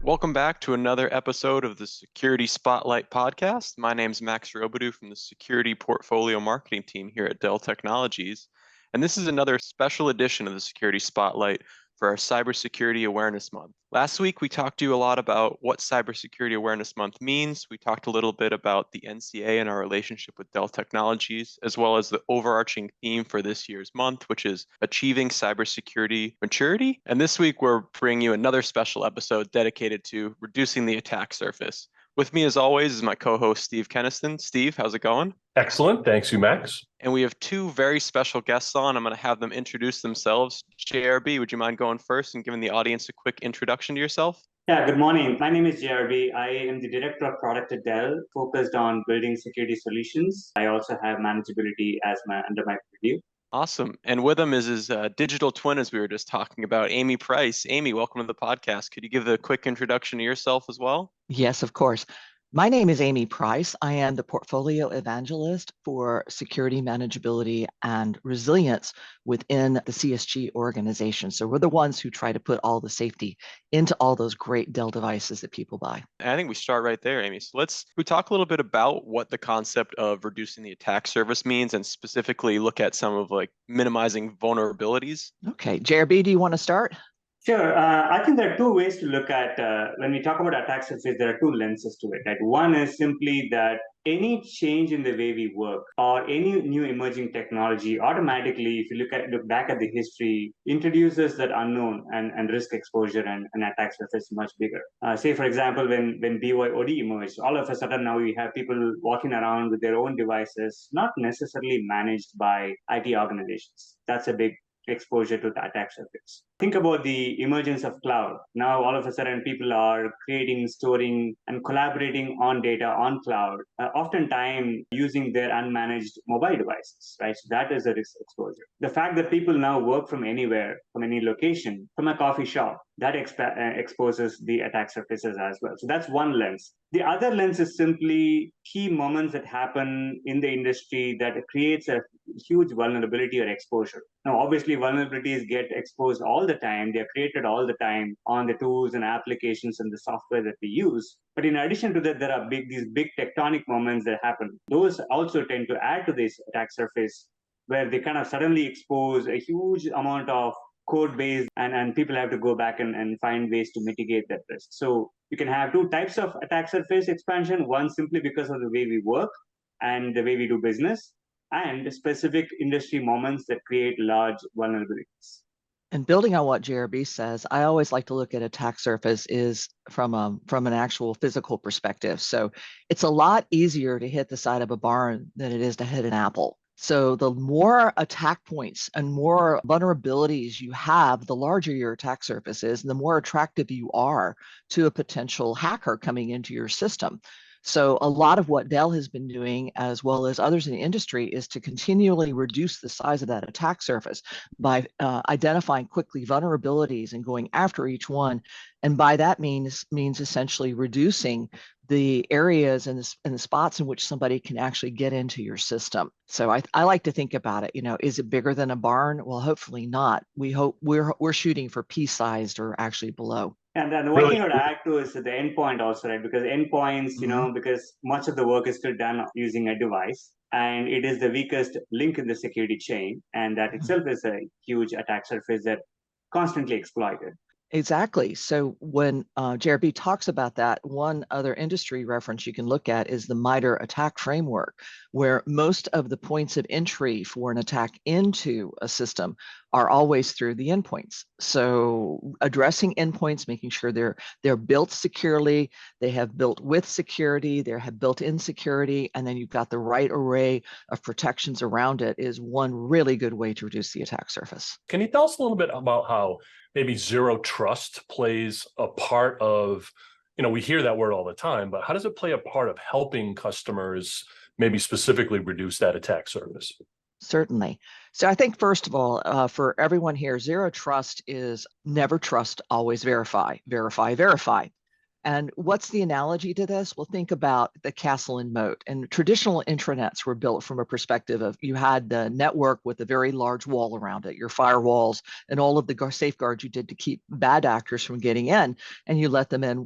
Welcome back to another episode of the Security Spotlight podcast. My name is Max Robidoux from the Security Portfolio Marketing team here at Dell Technologies. And this is another special edition of the Security Spotlight for our Cybersecurity Awareness Month. Last week, we talked to you a lot about what Cybersecurity Awareness Month means. We talked a little bit about the NCA and our relationship with Dell Technologies, as well as the overarching theme for this year's month, which is achieving cybersecurity maturity. And this week, we're bringing you another special episode dedicated to reducing the attack surface. With me, as always, is my co-host, Steve Keniston. Steve, how's it going? Excellent. Thanks, you, Max. And we have two very special guests on. I'm going to have them introduce themselves. JRB, would you mind going first and giving the audience a quick introduction to yourself? Yeah, good morning. My name is JRB. I am the Director of Product at Dell, focused on building security solutions. I also have manageability under my purview. Awesome. And with him is his digital twin, as we were just talking about, Amy Price. Amy, welcome to the podcast. Could you give a quick introduction to yourself as well? Yes, of course. My name is Amy Price. I am the portfolio evangelist for security, manageability, and resilience within the CSG organization. So we're the ones who try to put all the safety into all those great Dell devices that people buy. I think we start right there, Amy. So we talk a little bit about what the concept of reducing the attack surface means, and specifically look at some of minimizing vulnerabilities. Okay, JRB, do you want to start? Sure. I think there are two ways to look at, when we talk about attack surface, there are two lenses to it. Right? One is simply that any change in the way we work or any new emerging technology automatically, if you look back at the history, introduces that unknown and risk exposure and attack surface much bigger. Say, for example, when BYOD emerged, all of a sudden now we have people walking around with their own devices, not necessarily managed by IT organizations. That's a big exposure to the attack surface. Think about the emergence of cloud. Now, all of a sudden, people are creating, storing, and collaborating on data on cloud, oftentimes using their unmanaged mobile devices, right? So that is a risk exposure. The fact that people now work from anywhere, from any location, from a coffee shop, that exposes the attack surfaces as well. So that's one lens. The other lens is simply key moments that happen in the industry that creates a huge vulnerability or exposure. Now, obviously, vulnerabilities get exposed all the time. They're created all the time on the tools and applications and the software that we use. But in addition to that, there are these big tectonic moments that happen. Those also tend to add to this attack surface, where they kind of suddenly expose a huge amount of code base and people have to go back and find ways to mitigate that risk. So you can have two types of attack surface expansion, one simply because of the way we work and the way we do business, and specific industry moments that create large vulnerabilities. And building on what JRB says, I always like to look at attack surface is from an actual physical perspective. So it's a lot easier to hit the side of a barn than it is to hit an apple. So the more attack points and more vulnerabilities you have, the larger your attack surface is, and the more attractive you are to a potential hacker coming into your system. So a lot of what Dell has been doing, as well as others in the industry, is to continually reduce the size of that attack surface by identifying quickly vulnerabilities and going after each one. And by that means essentially reducing the areas and the spots in which somebody can actually get into your system. So I like to think about it, is it bigger than a barn? Well, hopefully not. We hope we're shooting for pea-sized or actually below. And then the one thing I would add to is the endpoint also, right? Because endpoints, because much of the work is still done using a device, and it is the weakest link in the security chain. And that itself is a huge attack surface that constantly exploited. Exactly. So when JRB talks about that, one other industry reference you can look at is the MITRE attack framework, where most of the points of entry for an attack into a system are always through the endpoints. So addressing endpoints, making sure they're built securely, they have built with security, they have built-in security, and then you've got the right array of protections around it is one really good way to reduce the attack surface. Can you tell us a little bit about how maybe zero trust plays a part of, we hear that word all the time, but how does it play a part of helping customers maybe specifically reduce that attack surface? Certainly. So I think, first of all, for everyone here, zero trust is never trust, always verify, verify, verify. And what's the analogy to this? Well, think about the castle and moat. And traditional intranets were built from a perspective of you had the network with a very large wall around it, your firewalls, and all of the safeguards you did to keep bad actors from getting in. And you let them in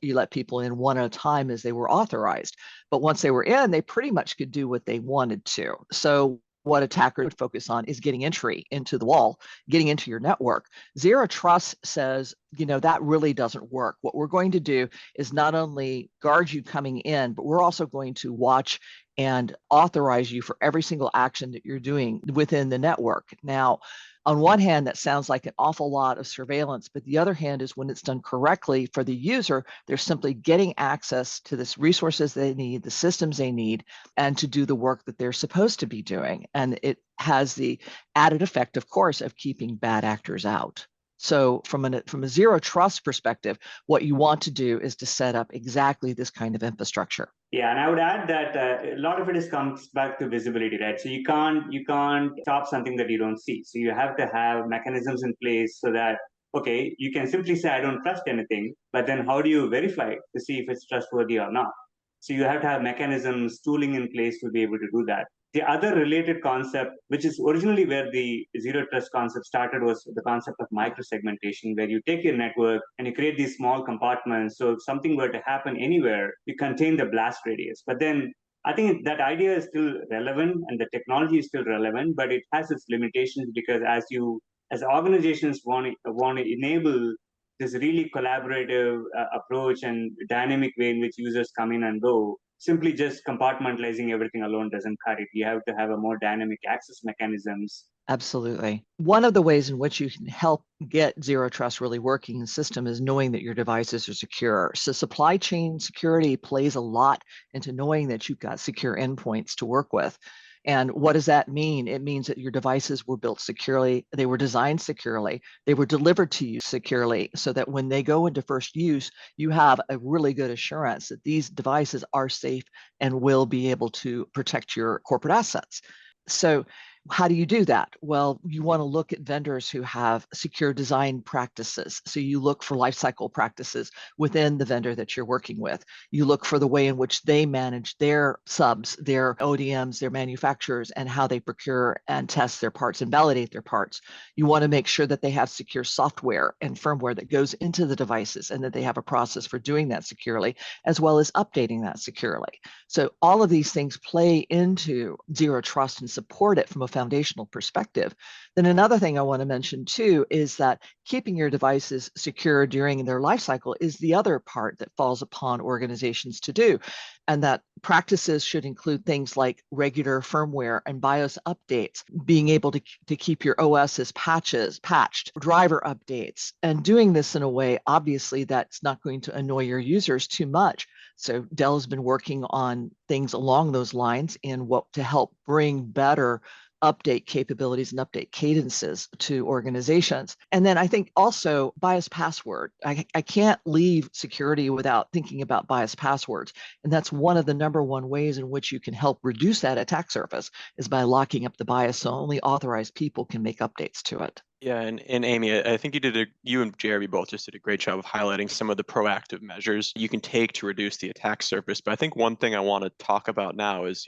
you let people in one at a time as they were authorized. But once they were in, they pretty much could do what they wanted to. So what attackers would focus on is getting entry into the wall, getting into your network. Zero Trust says, that really doesn't work. What we're going to do is not only guard you coming in, but we're also going to watch and authorize you for every single action that you're doing within the network. Now, on one hand, that sounds like an awful lot of surveillance, but the other hand is when it's done correctly for the user, they're simply getting access to the resources they need, the systems they need, and to do the work that they're supposed to be doing. And it has the added effect, of course, of keeping bad actors out. So from a zero trust perspective, what you want to do is to set up exactly this kind of infrastructure. Yeah, and I would add that a lot of it comes back to visibility, right? So you can't stop something that you don't see. So you have to have mechanisms in place so that, okay, you can simply say I don't trust anything, but then how do you verify it to see if it's trustworthy or not? So you have to have mechanisms, tooling in place to be able to do that. The other related concept, which is originally where the zero trust concept started, was the concept of microsegmentation, where you take your network and you create these small compartments. So if something were to happen anywhere, you contain the blast radius. But then I think that idea is still relevant and the technology is still relevant, but it has its limitations because as organizations want to enable this really collaborative approach and dynamic way in which users come in and go, simply just compartmentalizing everything alone doesn't cut it. You have to have a more dynamic access mechanisms. Absolutely. One of the ways in which you can help get zero trust really working in the system is knowing that your devices are secure. So supply chain security plays a lot into knowing that you've got secure endpoints to work with. And what does that mean? It means that your devices were built securely, they were designed securely, they were delivered to you securely, so that when they go into first use, you have a really good assurance that these devices are safe and will be able to protect your corporate assets. So how do you do that? Well, you want to look at vendors who have secure design practices. So you look for lifecycle practices within the vendor that you're working with. You look for the way in which they manage their subs, their ODMs, their manufacturers, and how they procure and test their parts and validate their parts. You want to make sure that they have secure software and firmware that goes into the devices and that they have a process for doing that securely, as well as updating that securely. So all of these things play into zero trust and support it from a foundational perspective. Then another thing I want to mention too is that keeping your devices secure during their life cycle is the other part that falls upon organizations to do. And that practices should include things like regular firmware and BIOS updates, being able to keep your OSs patched, driver updates, and doing this in a way, obviously, that's not going to annoy your users too much. So Dell has been working on things along those lines in what to help bring better update capabilities and update cadences to organizations. And then I think also BIOS password. I can't leave security without thinking about BIOS passwords. And that's one of the number one ways in which you can help reduce that attack surface is by locking up the BIOS so only authorized people can make updates to it. Yeah, and Amy, I think you and Jeremy both just did a great job of highlighting some of the proactive measures you can take to reduce the attack surface. But I think one thing I want to talk about now is,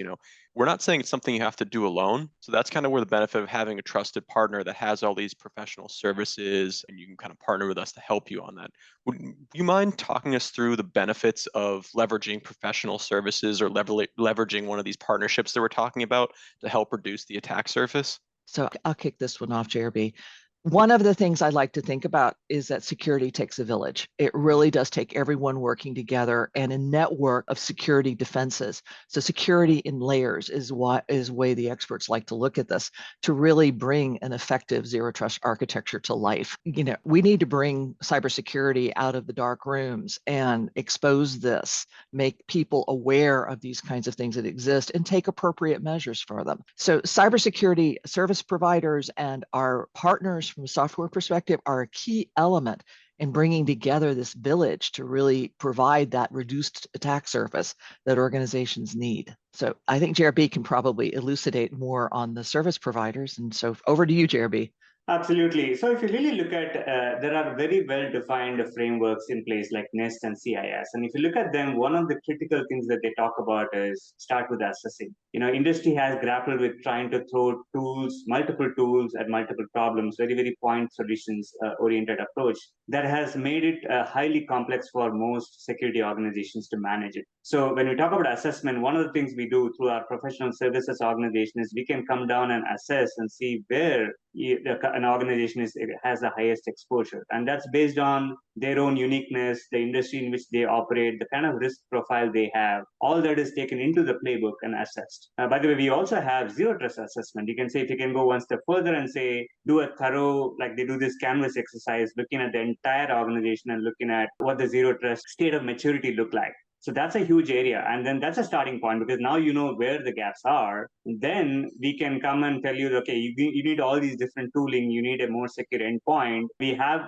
we're not saying it's something you have to do alone. So that's kind of where the benefit of having a trusted partner that has all these professional services, and you can kind of partner with us to help you on that. Would you mind talking us through the benefits of leveraging professional services or leveraging one of these partnerships that we're talking about to help reduce the attack surface? So I'll kick this one off, JRB. One of the things I like to think about is that security takes a village. It really does take everyone working together and a network of security defenses. So security in layers is the way the experts like to look at this to really bring an effective zero trust architecture to life. We need to bring cybersecurity out of the dark rooms and expose this, make people aware of these kinds of things that exist and take appropriate measures for them. So cybersecurity service providers and our partners from a software perspective are a key element in bringing together this village to really provide that reduced attack surface that organizations need. So I think JRB can probably elucidate more on the service providers. And so over to you, JRB. Absolutely. So if you really look at, there are very well-defined frameworks in place like NIST and CIS. And if you look at them, one of the critical things that they talk about is start with assessing. Industry has grappled with trying to throw tools, multiple tools at multiple problems, very, very point solutions oriented approach that has made it highly complex for most security organizations to manage it. So when we talk about assessment, one of the things we do through our professional services organization is we can come down and assess and see where an organization has the highest exposure. And that's based on their own uniqueness, the industry in which they operate, the kind of risk profile they have. All that is taken into the playbook and assessed. By the way, we also have zero trust assessment. You can say, if you can go one step further and say, do a thorough, like they do this canvas exercise, looking at the entire organization and looking at what the zero trust state of maturity look like. So that's a huge area. And then that's a starting point, because now you know where the gaps are. Then we can come and tell you, okay, you need all these different tooling. You need a more secure endpoint. We have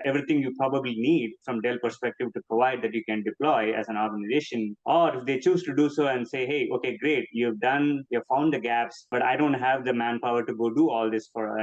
everything you probably need from Dell perspective to provide that you can deploy as an organization. Or if they choose to do so and say, hey, okay, great, you've found the gaps, but I don't have the manpower to go do all this for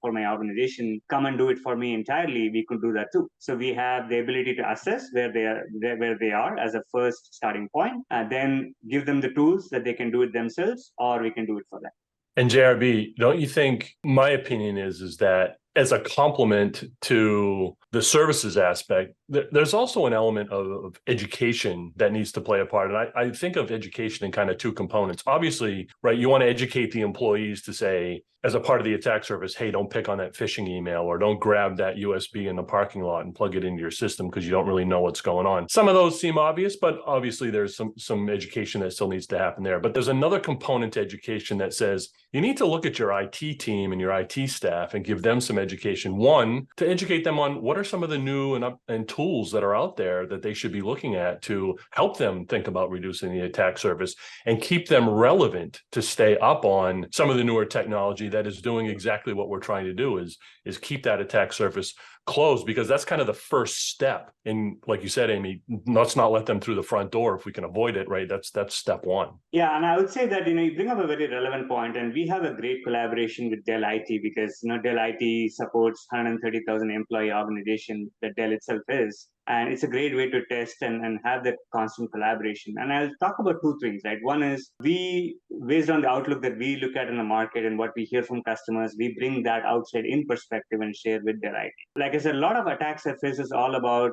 my organization. Come and do it for me entirely. We could do that too. So we have the ability to assess where they are as a first starting point, and then give them the tools that they can do it themselves, or we can do it for them. And JRB, don't you think, my opinion is that as a complement to the services aspect, there's also an element of education that needs to play a part. And I think of education in kind of two components. Obviously, right, you want to educate the employees to say, as a part of the attack surface, hey, don't pick on that phishing email, or don't grab that USB in the parking lot and plug it into your system because you don't really know what's going on. Some of those seem obvious, but obviously there's some education that still needs to happen there. But there's another component to education that says you need to look at your IT team and your IT staff and give them some education. One, to educate them on what are some of the new and tools that are out there that they should be looking at to help them think about reducing the attack surface, and keep them relevant to stay up on some of the newer technology that is doing exactly what we're trying to do, is keep that attack surface closed, because that's kind of the first step. And like you said, Amy, let's not let them through the front door if we can avoid it, right? That's step one. Yeah, and I would say that, you bring up a very relevant point, and we have a great collaboration with Dell IT, because, Dell IT supports 130,000 employee organization that Dell itself is. And it's a great way to test and have that constant collaboration. And I'll talk about two things, right? One is, we, based on the outlook that we look at in the market and what we hear from customers, we bring that outside in perspective and share with Dell IT. Like I said, a lot of attack surface is all about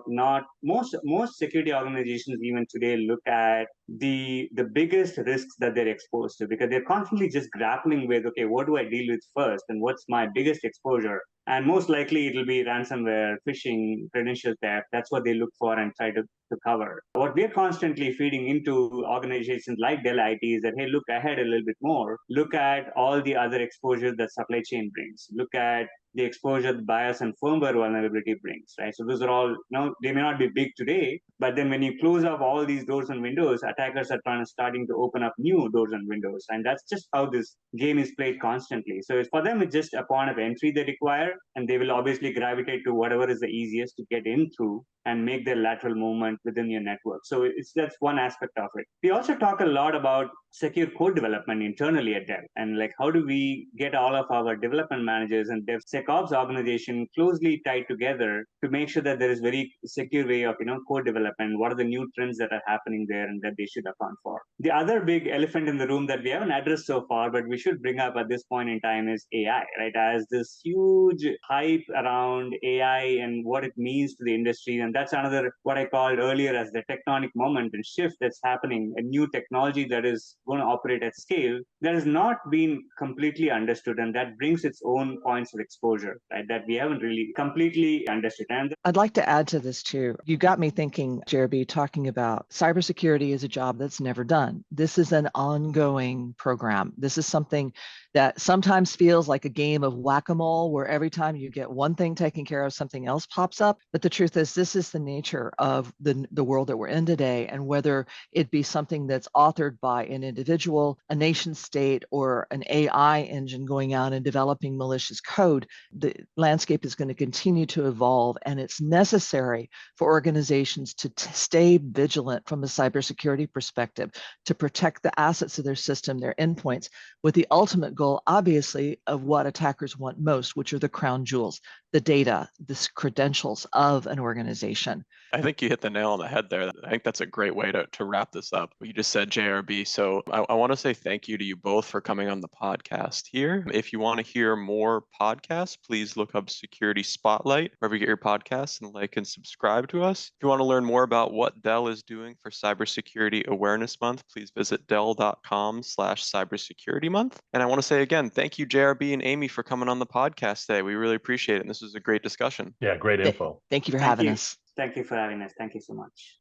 most security organizations even today look at the biggest risks that they're exposed to, because they're constantly just grappling with, okay, what do I deal with first, and what's my biggest exposure? And most likely it'll be ransomware, phishing, credential theft. That's what they look for and try to cover. What we're constantly feeding into organizations like Dell IT is that, hey, look ahead a little bit more. Look at all the other exposures that supply chain brings. Look at the exposure that BIOS and firmware vulnerability brings, right? So those are all, they may not be big today, but then when you close off all these doors and windows, attackers are starting to open up new doors and windows. And that's just how this game is played constantly. So for them, it's just a point of entry they require, and they will obviously gravitate to whatever is the easiest to get in through and make their lateral movement within your network. So that's one aspect of it. We also talk a lot about secure code development internally at Dell, and like, how do we get all of our development managers and DevSecOps organization closely tied together to make sure that there is very secure way of code development. What are the new trends that are happening there and that they should account for? The other big elephant in the room that we haven't addressed so far, but we should bring up at this point in time, is AI, right? As this huge hype around AI and what it means to the industry. And that's another, what I called earlier as the tectonic moment and shift that's happening, a new technology that is going to operate at scale that has not been completely understood, and that brings its own points of exposure, right, that we haven't really completely understood. And I'd like to add to this too. You got me thinking, JRB, talking about cybersecurity is a job that's never done. This is an ongoing program. This is something that sometimes feels like a game of whack-a-mole, where every time you get one thing taken care of, something else pops up. But the truth is, this is is the nature of the world that we're in today, and whether it be something that's authored by an individual, a nation state, or an AI engine going out and developing malicious code, the landscape is going to continue to evolve, and it's necessary for organizations to stay vigilant from a cybersecurity perspective, to protect the assets of their system, their endpoints, with the ultimate goal, obviously, of what attackers want most, which are the crown jewels, the data, the credentials of an organization. I think you hit the nail on the head there. I think that's a great way to wrap this up. You just said JRB. So I want to say thank you to you both for coming on the podcast here. If you want to hear more podcasts, please look up Security Spotlight wherever you get your podcasts and like and subscribe to us. If you want to learn more about what Dell is doing for Cybersecurity Awareness Month, please visit dell.com/cybersecurity month. And I want to say again, thank you, JRB and Amy, for coming on the podcast today. We really appreciate it. And this was a great discussion. Yeah, great info. Thank you for having us. Thank you for having us. Thank you so much.